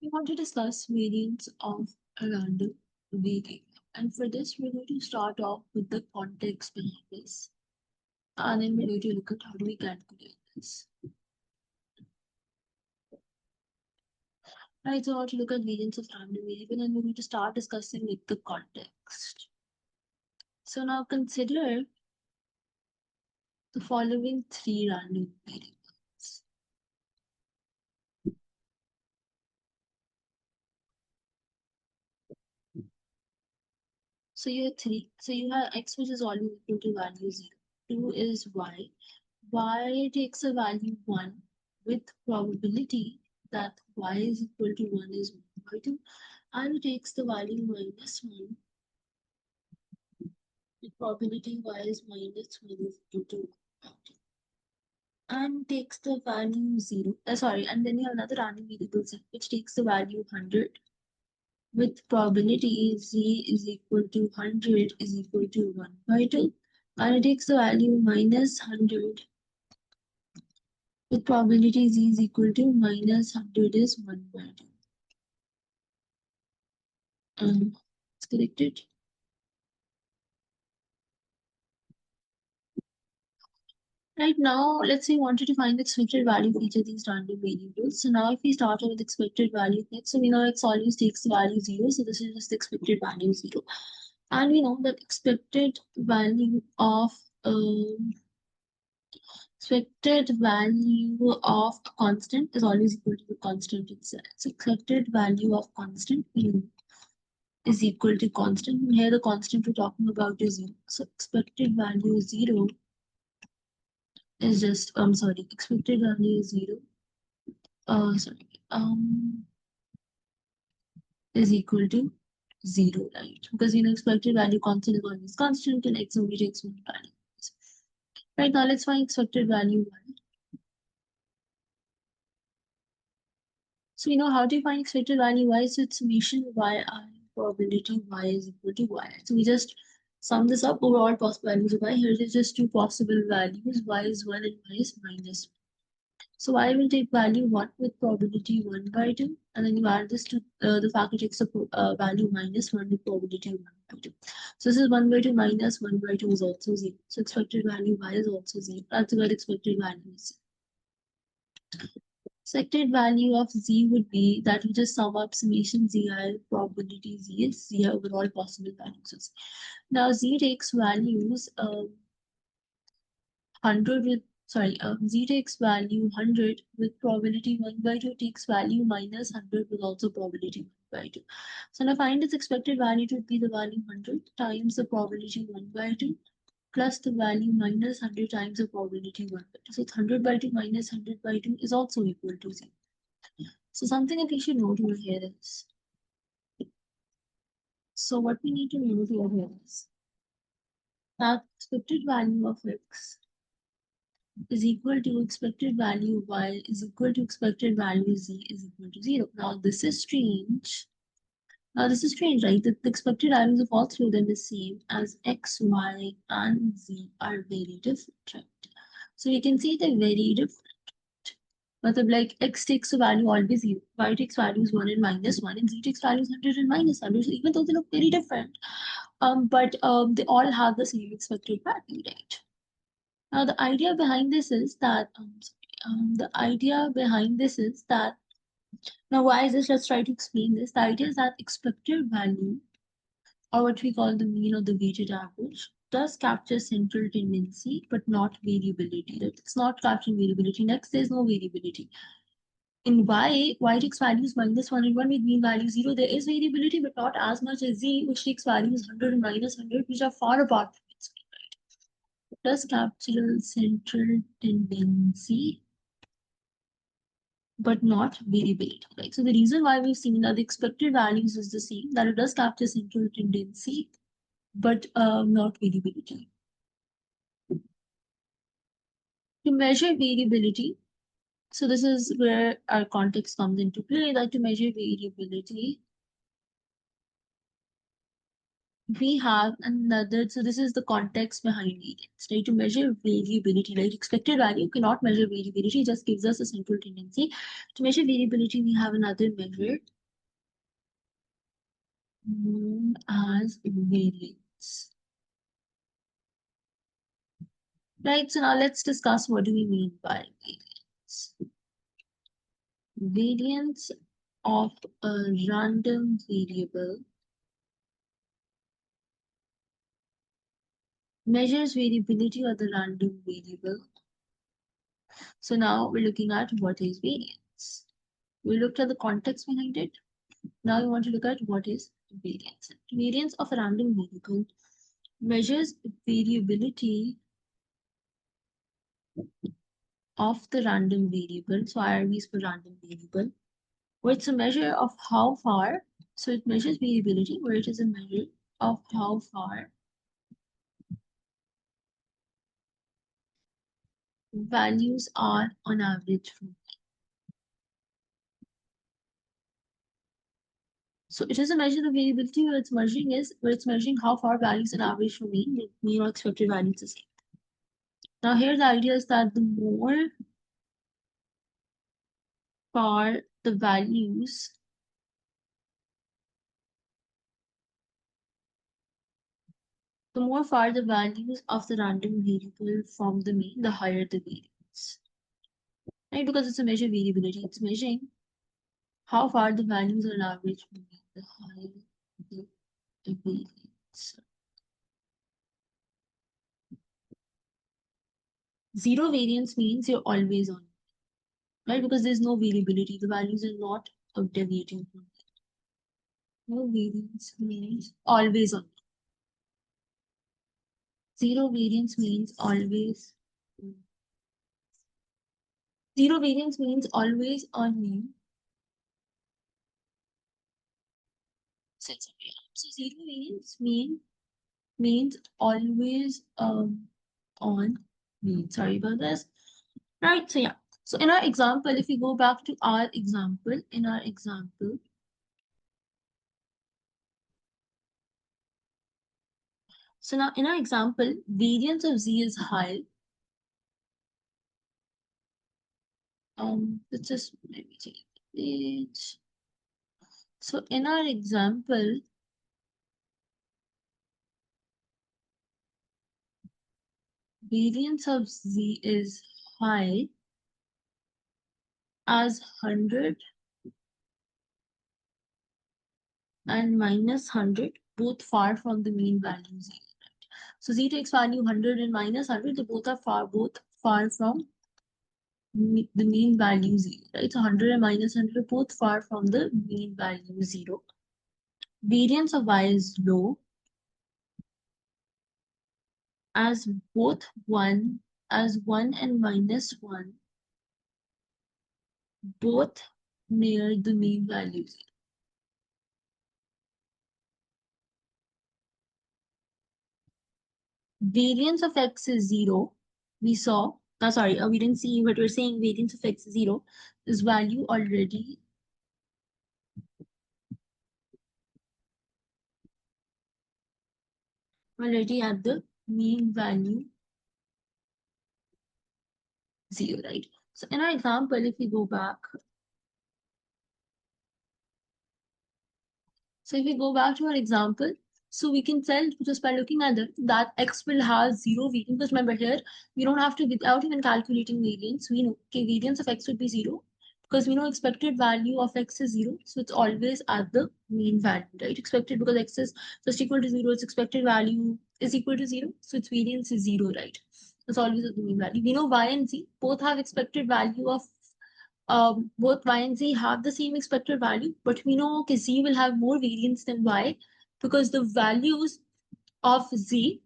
We want to discuss variance of a random variable. And for this, we're going to start off with the context behind this. And then we're going to look at how do we calculate this. Right, so I want to look at variance of random variable and we're going to start discussing with the context. So now consider the following three random variables. So you have three. So you have x, which is always equal to value 0. 2 is y. Y takes a value 1 with probability that y is equal to 1 is 1 by 2, and takes the value minus 1 with probability y is minus 1 is equal to 1 by 2, and takes the value 0. And then you have another random variable z, which takes the value 100 with probability z is equal to 100 is equal to 1 by 2, and it takes the value minus 100 with probability z is equal to minus 100 is 1 by 2. It's corrected. Right now, let's say we wanted to find the expected value for each of these random variables. So now if we start with expected value of x, so we know x always takes the value 0. So this is just the expected value 0. And we know that expected value of a constant is always equal to the constant itself. So expected value of constant is equal to constant. And here the constant we're talking about is 0. So expected value 0 is just, expected value is 0. Sorry, is equal to 0, right? Because expected value constant is always constant and x only takes one value. Right now, let's find expected value 1. So, how do you find expected value y? So, it's summation yi probability y is equal to y. So, we just sum this up over all possible values of y. Here it is just two possible values, y is 1 and y is minus 1. So I will take value 1 with probability 1 by 2, and then you add this to the fact it takes the value minus 1 with probability 1 by 2. So this is 1 by 2 minus 1 by 2 is also 0. So expected value y is also 0. That's what expected value is. Expected value of z would be that we just sum up summation zi probability z is zi over all possible values. Now z takes values 100 with z takes value 100 with probability 1 by 2 takes value minus 100 with also probability 1 by 2. So now find its expected value to be the value 100 times the probability 1 by 2 plus the value minus 100 times the probability 1 by 2. So it's 100 by 2 minus 100 by 2 is also equal to 0. So something that we should note over here is, so what we need to note over here is that expected value of x is equal to expected value y is equal to expected value z is equal to 0. Now this is strange. Right? The expected values of all three of them is same as x, y, and z are very different, right? So we can see they're very different. But like x takes a value always 0, y takes values 1 and minus 1, and z takes values 100 and minus 100. So even though they look very different, but they all have the same expected value, right? Now, the idea behind this is that, now why is this? Let's try to explain this. The idea is that expected value, or what we call the mean or the weighted average, does capture central tendency, but not variability. Right? It's not capturing variability. Next, there's no variability. In y takes values minus 1 and 1 with mean value 0. There is variability, but not as much as z, which takes values 100 and minus 100, which are far apart from its mean. It does capture central tendency, but not variability. Right? So the reason why we've seen that the expected values is the same, that it does capture central tendency, but not variability. To measure variability, so this is where our context comes into play, that to measure variability, we have another, so this is the context behind variance, right? To measure variability, right? Expected value cannot measure variability, it just gives us a central tendency. To measure variability, we have another measure known as variance. Right, so now let's discuss what do we mean by variance. Variance of a random variable measures variability of the random variable. So now we're looking at what is variance. We looked at the context behind it. Now we want to look at what is variance. Variance of a random variable measures variability of the random variable. So IRV is for random variable, where it's a measure of how far. So it measures variability, where it is a measure of how far values are on average from. So it is a measure of variability where it's measuring how far values on average from mean or expected values the same. Now here the idea is that the more far the values of the random variable from the mean, the higher the variance. Right? Because it's a measure of variability. It's measuring how far the values on average from mean, the higher the variance. Zero variance means you're always on, right? Because there's no variability. The values are not deviating from it. No variance means always on. Zero variance means always. Zero variance means always on mean. So zero variance means always on mean. Sorry about this. Right. So yeah. So in our example, if we go back to our example, so now in our example, variance of z is high. Let's just maybe change the page. So in our example, variance of z is high as 100 and minus 100, both far from the mean value z. So z takes value 100 and minus 100, they both are both far from the mean value 0, right? So 100 and minus 100 are both far from the mean value 0. Variance of y is low as both 1 and minus 1 both near the mean value 0. Variance of x is 0. We saw, sorry, we didn't see, but we're saying variance of x is 0. This value already at the mean value 0, right? So in our example, if we go back, so if we go back to our example, so we can tell just by looking at that x will have 0 variance. Because remember here, we don't have to, without even calculating variance, we know, okay, variance of x would be 0. Because we know expected value of x is 0. So it's always at the mean value, right? Expected, because x is just equal to 0, its expected value is equal to 0. So its variance is 0, right? It's always at the mean value. We know y and z both have expected value of both y and z have the same expected value, but we know okay, z will have more variance than y because the values of z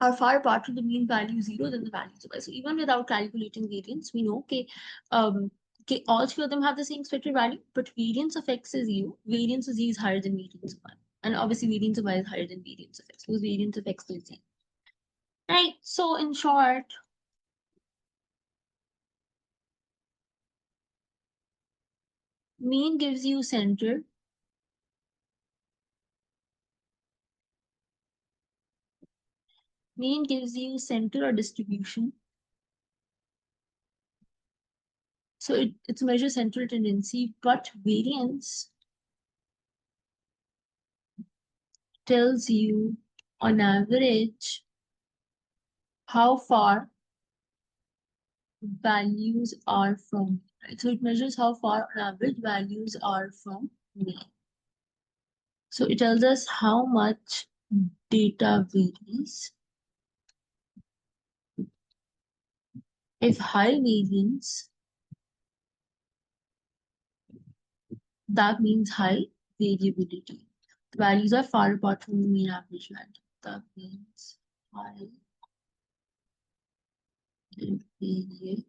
are far apart from the mean value 0 than the values of y. So even without calculating variance, we know okay, all three of them have the same expected value, but variance of x is 0, variance of z is higher than variance of y. And obviously variance of y is higher than variance of x because variance of x is 0. Right, so in short, mean gives you center, Mean gives you center or distribution. So it's a measure central tendency, but variance tells you on average how far values are from, right? So it measures how far on average values are from mean. So it tells us how much data varies. If high variance, that means high variability. The values are far apart from the mean average value. That means high variability.